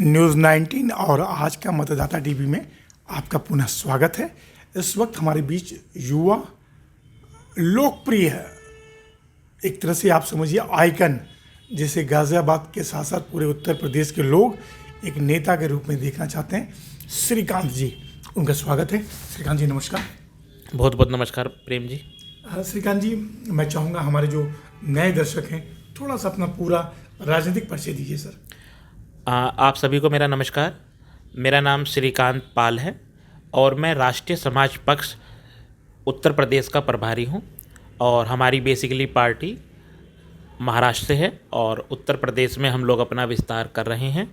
News 19 और आज का मतदाता टीवी में आपका पुनः स्वागत है। इस वक्त हमारे बीच युवा लोकप्रिय है, एक तरह से आप समझिए आइकन, जिसे गाज़ियाबाद के साथ साथ पूरे उत्तर प्रदेश के लोग एक नेता के रूप में देखना चाहते हैं, श्रीकांत जी। उनका स्वागत है। श्रीकांत जी नमस्कार। बहुत बहुत नमस्कार प्रेम जी। श्रीकांत जी, मैं चाहूँगा हमारे जो नए दर्शक हैं थोड़ा सा अपना पूरा राजनीतिक परिचय दीजिए सर। आप सभी को मेरा नमस्कार। मेरा नाम श्रीकांत पाल है और मैं राष्ट्रीय समाज पक्ष उत्तर प्रदेश का प्रभारी हूँ और हमारी बेसिकली पार्टी महाराष्ट्र से है और उत्तर प्रदेश में हम लोग अपना विस्तार कर रहे हैं।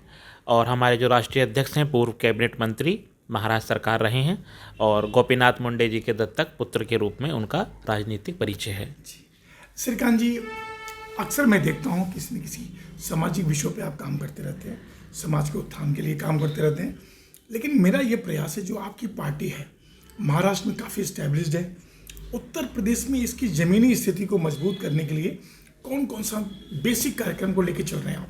और हमारे जो राष्ट्रीय अध्यक्ष हैं पूर्व कैबिनेट मंत्री महाराष्ट्र सरकार रहे हैं और गोपीनाथ मुंडे जी के दत्तक पुत्र के रूप में उनका राजनीतिक परिचय है। श्रीकांत जी, अक्सर मैं देखता हूँ किसी न किसी सामाजिक विषयों पे आप काम करते रहते हैं, समाज के उत्थान के लिए काम करते रहते हैं, लेकिन मेरा ये प्रयास है जो आपकी पार्टी है महाराष्ट्र में काफ़ी इस्टेब्लिश्ड है, उत्तर प्रदेश में इसकी ज़मीनी स्थिति को मजबूत करने के लिए कौन कौन सा बेसिक कार्यक्रम को लेकर चल रहे हैं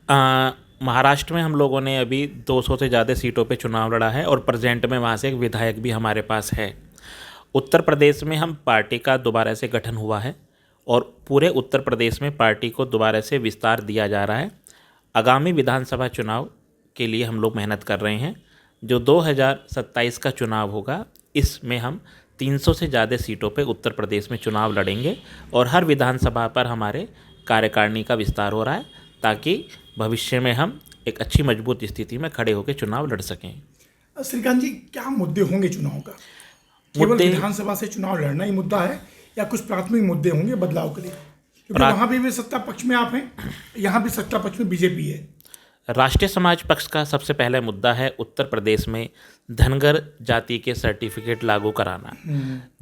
आप? महाराष्ट्र में हम लोगों ने अभी 200 से ज़्यादा सीटों पे चुनाव लड़ा है और प्रेजेंट में वहाँ से एक विधायक भी हमारे पास है। उत्तर प्रदेश में हम पार्टी का दोबारा से गठन हुआ है और पूरे उत्तर प्रदेश में पार्टी को दोबारा से विस्तार दिया जा रहा है। आगामी विधानसभा चुनाव के लिए हम लोग मेहनत कर रहे हैं। जो 2027 का चुनाव होगा इसमें हम 300 से ज़्यादा सीटों पे उत्तर प्रदेश में चुनाव लड़ेंगे और हर विधानसभा पर हमारे कार्यकारिणी का विस्तार हो रहा है ताकि भविष्य में हम एक अच्छी मजबूत स्थिति में खड़े होकर चुनाव लड़ सकें। श्रीकांत जी, क्या मुद्दे होंगे चुनाव का? केवल विधानसभा से चुनाव लड़ना ही मुद्दा है या कुछ प्राथमिक मुद्दे होंगे बदलाव के लिए? क्योंकि वहाँ भी सत्ता पक्ष में आप हैं, यहाँ भी सत्ता पक्ष में बीजेपी है। राष्ट्रीय समाज पक्ष का सबसे पहला मुद्दा है उत्तर प्रदेश में धनगर जाति के सर्टिफिकेट लागू कराना,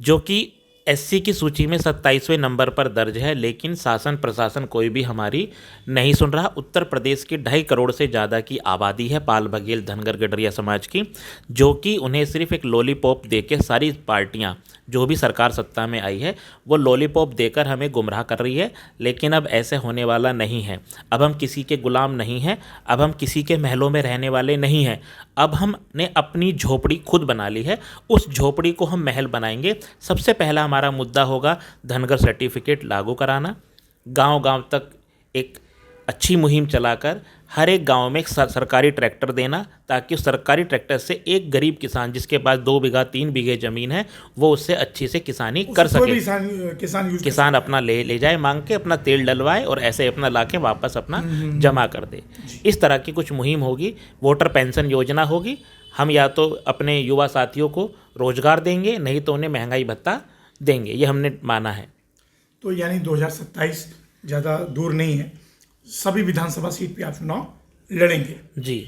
जो कि एससी की सूची में 27वें नंबर पर दर्ज है, लेकिन शासन प्रशासन कोई भी हमारी नहीं सुन रहा। उत्तर प्रदेश की 2.5 करोड़ से ज़्यादा की आबादी है पाल बघेल धनगर गडरिया समाज की, जो कि उन्हें सिर्फ एक लॉलीपॉप देके सारी पार्टियां जो भी सरकार सत्ता में आई है वो लॉलीपॉप देकर हमें गुमराह कर रही है। लेकिन अब ऐसे होने वाला नहीं है। अब हम किसी के गुलाम नहीं हैं, अब हम किसी के महलों में रहने वाले नहीं हैं। अब हमने अपनी झोपड़ी खुद बना ली है, उस झोपड़ी को हम महल बनाएंगे। सबसे पहला हमारा मुद्दा होगा धनगर सर्टिफिकेट लागू कराना। गांव-गांव तक एक अच्छी मुहिम चलाकर हर एक गांव में एक सरकारी ट्रैक्टर देना, ताकि उस सरकारी ट्रैक्टर से एक गरीब किसान जिसके पास 2 बीघा 3 बीघे ज़मीन है वो उससे अच्छी से किसानी कर सके। किसान अपना ले जाए मांग के, अपना तेल डलवाए और ऐसे अपना लाके वापस अपना जमा कर दे। इस तरह की कुछ मुहिम होगी। वोटर पेंशन योजना होगी। हम या तो अपने युवा साथियों को रोजगार देंगे, नहीं तो उन्हें महंगाई भत्ता देंगे, ये हमने माना है। तो यानी 2027 ज़्यादा दूर नहीं है, सभी विधानसभा सीट पे आप चुनाव लड़ेंगे? जी,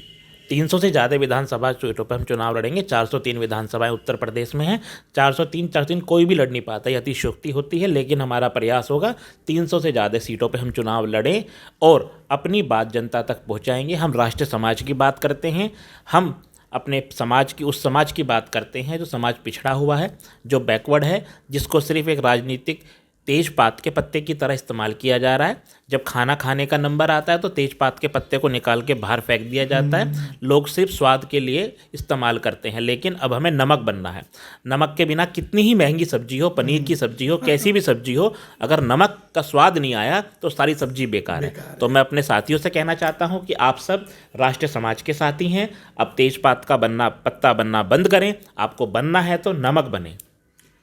300 से ज़्यादा विधानसभा सीटों पर हम चुनाव लड़ेंगे। 403 विधानसभाएं उत्तर प्रदेश में हैं। 403 कोई भी लड़ नहीं पाता, ये अतिशयोक्ति होती है, लेकिन हमारा प्रयास होगा 300 से ज़्यादा सीटों पे हम चुनाव लड़ें और अपनी बात जनता तक पहुंचाएंगे। हम राष्ट्रीय समाज की बात करते हैं, हम अपने समाज की उस समाज की बात करते हैं जो समाज पिछड़ा हुआ है, जो बैकवर्ड है, जिसको सिर्फ एक राजनीतिक तेजपात के पत्ते की तरह इस्तेमाल किया जा रहा है। जब खाना खाने का नंबर आता है तो तेजपात के पत्ते को निकाल के बाहर फेंक दिया जाता है। लोग सिर्फ स्वाद के लिए इस्तेमाल करते हैं, लेकिन अब हमें नमक बनना है। नमक के बिना कितनी ही महंगी सब्जी हो, पनीर की सब्जी हो, कैसी भी सब्जी हो, अगर नमक का स्वाद नहीं आया तो सारी सब्जी बेकार है। तो मैं अपने साथियों से कहना चाहता हूँ कि आप सब राष्ट्रीय समाज के साथी हैं, अब तेजपात का पत्ता बनना बंद करें। आपको बनना है तो नमक बने।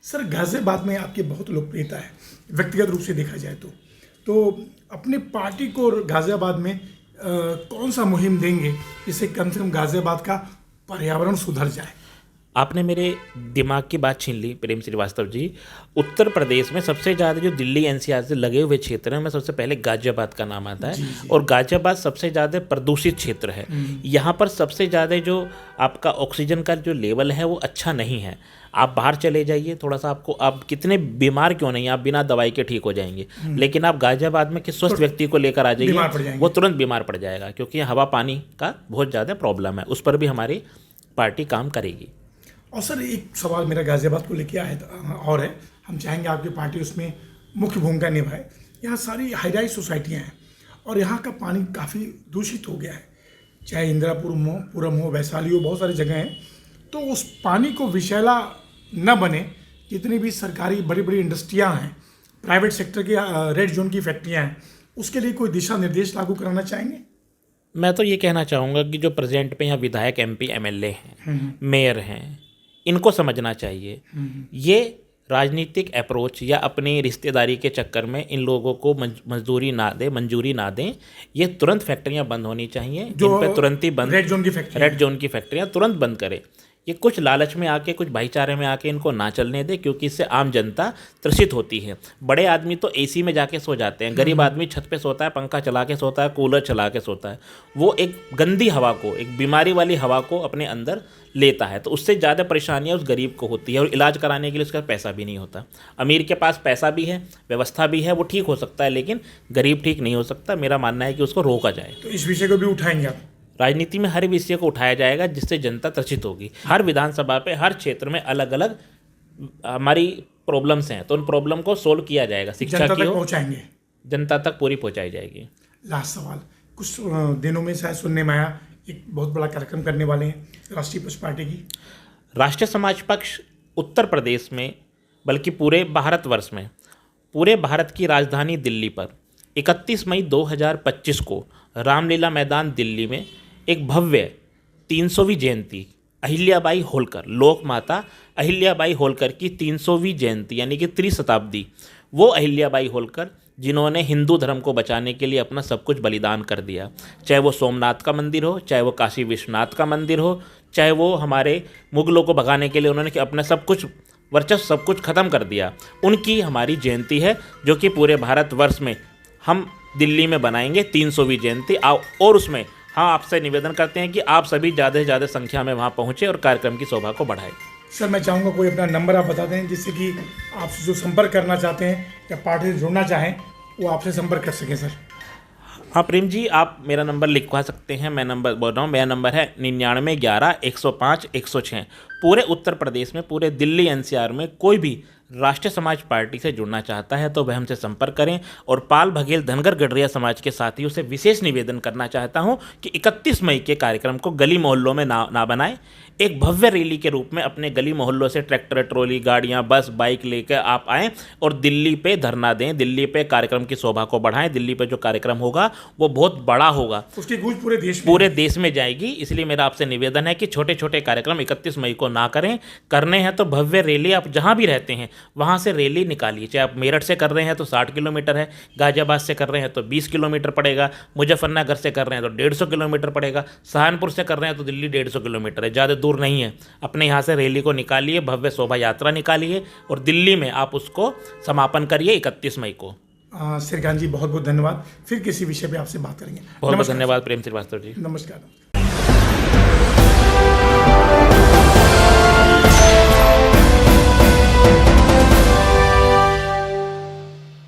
सर, गाज़ियाबाद में आपकी बहुत लोकप्रियता है व्यक्तिगत रूप से देखा जाए तो अपने पार्टी को गाज़ियाबाद में कौन सा मुहिम देंगे जिससे कम से कम गाज़ियाबाद का पर्यावरण सुधर जाए? आपने मेरे दिमाग की बात छीन ली प्रेम श्रीवास्तव जी। उत्तर प्रदेश में सबसे ज़्यादा जो दिल्ली एनसीआर से लगे हुए क्षेत्र हैं, में सबसे पहले गाज़ियाबाद का नाम आता है और गाज़ियाबाद सबसे ज़्यादा प्रदूषित क्षेत्र है। यहाँ पर सबसे ज़्यादा जो आपका ऑक्सीजन का जो लेवल है वो अच्छा नहीं है। आप बाहर चले जाइए थोड़ा सा, आपको आप कितने बीमार क्यों नहीं, आप बिना दवाई के ठीक हो जाएंगे, लेकिन आप गाज़ियाबाद में किस स्वस्थ व्यक्ति को लेकर आ जाइए वो तुरंत बीमार पड़ जाएगा, क्योंकि हवा पानी का बहुत ज़्यादा प्रॉब्लम है। उस पर भी हमारी पार्टी काम करेगी। और सर, एक सवाल मेरा गाज़ियाबाद को लेके आया और है, हम चाहेंगे आपकी पार्टी उसमें मुख्य भूमिका निभाए। यहाँ सारी हाई राइज सोसाइटियाँ हैं और यहाँ का पानी काफ़ी दूषित हो गया है। चाहे इंदिरापुरम हो, वैशाली हो, बहुत सारी जगह हैं, तो उस पानी को विषैला न बने, जितनी भी सरकारी बड़ी बड़ी इंडस्ट्रियां हैं, प्राइवेट सेक्टर की रेड जोन की फैक्ट्रियां हैं, उसके लिए कोई दिशा निर्देश लागू कराना चाहेंगे? मैं तो ये कहना चाहूँगा कि जो प्रेजेंट पे यहाँ विधायक, MP, MLA हैं, मेयर हैं, इनको समझना चाहिए ये राजनीतिक अप्रोच या अपनी रिश्तेदारी के चक्कर में इन लोगों को मंजूरी ना दें। ये तुरंत फैक्ट्रियां बंद होनी चाहिए, जो इन पे तुरंत ही बंद, रेड जोन की फैक्ट्रियां तुरंत बंद करें। ये कुछ लालच में आके, कुछ भाईचारे में आके इनको ना चलने दे, क्योंकि इससे आम जनता त्रसित होती है। बड़े आदमी तो AC में जाके सो जाते हैं, गरीब आदमी छत पे सोता है, पंखा चला के सोता है, कूलर चला के सोता है। वो एक गंदी हवा को, एक बीमारी वाली हवा को अपने अंदर लेता है, तो उससे ज़्यादा परेशानियाँ उस गरीब को होती है, और इलाज कराने के लिए उसका पैसा भी नहीं होता। अमीर के पास पैसा भी है, व्यवस्था भी है, वो ठीक हो सकता है, लेकिन गरीब ठीक नहीं हो सकता। मेरा मानना है कि उसको रोका जाए। तो इस विषय को भी उठाएंगे आप? राजनीति में हर विषय को उठाया जाएगा जिससे जनता त्रसित होगी। हर विधानसभा पे, हर क्षेत्र में अलग अलग हमारी प्रॉब्लम्स हैं, तो उन प्रॉब्लम को सोल्व किया जाएगा। शिक्षा जनता की तक हो, पहुंचाएंगे, जनता तक पूरी पहुंचाई जाएगी। लास्ट सवाल, कुछ दिनों में शायद सुनने में आया एक बहुत बड़ा कार्यक्रम करने वाले हैं राष्ट्रीय पक्ष पार्टी की। राष्ट्रीय समाज पक्ष उत्तर प्रदेश में, बल्कि पूरे भारतवर्ष में, पूरे भारत की राजधानी दिल्ली पर 31 मई 2025 को रामलीला मैदान दिल्ली में एक भव्य 300वीं जयंती, अहिल्याबाई होलकर, लोक माता अहिल्याबाई होलकर की 300वीं जयंती यानी कि त्रिशताब्दी, वो अहिल्याबाई होलकर जिन्होंने हिंदू धर्म को बचाने के लिए अपना सब कुछ बलिदान कर दिया, चाहे वो सोमनाथ का मंदिर हो, चाहे वो काशी विश्वनाथ का मंदिर हो, चाहे वो हमारे मुगलों को भगाने के लिए उन्होंने अपना सब कुछ वर्चस्व, सब कुछ ख़त्म कर दिया। उनकी हमारी जयंती है, जो कि पूरे भारतवर्ष में हम दिल्ली में बनाएंगे 300वीं जयंती। और उसमें हाँ, आपसे निवेदन करते हैं कि आप सभी ज़्यादा से ज़्यादा संख्या में वहाँ पहुँचें और कार्यक्रम की शोभा को बढ़ाएं। सर, मैं चाहूँगा कोई अपना नंबर आप बता दें, जिससे कि आपसे जो संपर्क करना चाहते हैं या पार्टी से जुड़ना चाहें वो आपसे संपर्क कर सकें। सर हाँ प्रेम जी, आप मेरा नंबर लिखवा सकते हैं। मैं नंबर बोल रहा हूँ, मेरा नंबर है 9911-105-106। पूरे उत्तर प्रदेश में, पूरे दिल्ली NCR में कोई भी राष्ट्रीय समाज पार्टी से जुड़ना चाहता है तो वह हमसे संपर्क करें। और पाल बघेल धनगर गडरिया समाज के साथियों से विशेष निवेदन करना चाहता हूं कि 31 मई के कार्यक्रम को गली मोहल्लों में ना बनाएं, एक भव्य रैली के रूप में अपने गली मोहल्लों से ट्रैक्टर, ट्रॉली, गाड़ियां, बस, बाइक लेकर आप आएँ और दिल्ली पे धरना दें, दिल्ली पे कार्यक्रम की शोभा को बढ़ाएं। दिल्ली पे जो कार्यक्रम होगा वो बहुत बड़ा होगा, उसकी गूंज पूरे देश में जाएगी। इसलिए मेरा आपसे निवेदन है कि छोटे छोटे कार्यक्रम 31 मई को ना करें, करने हैं तो भव्य रैली, आप जहाँ भी रहते हैं वहाँ से रैली निकालिए। चाहे आप मेरठ से कर रहे हैं तो 60 किलोमीटर है, गाजियाबाद से कर रहे हैं तो 20 किलोमीटर पड़ेगा, मुजफ्फरनगर से कर रहे हैं तो 150 किलोमीटर पड़ेगा, सहारनपुर से कर रहे हैं तो दिल्ली 150 किलोमीटर है, ज़्यादा दूर नहीं है। अपने यहाँ से रैली को निकालिए, भव्य शोभा यात्रा निकालिए और दिल्ली में आप उसको समापन करिए 31 मई को। श्रीकांत जी, बहुत बहुत धन्यवाद। फिर किसी विषय पे आपसे बात करेंगे। बहुत बहुत धन्यवाद प्रेम श्रीवास्तव जी। नमस्कार।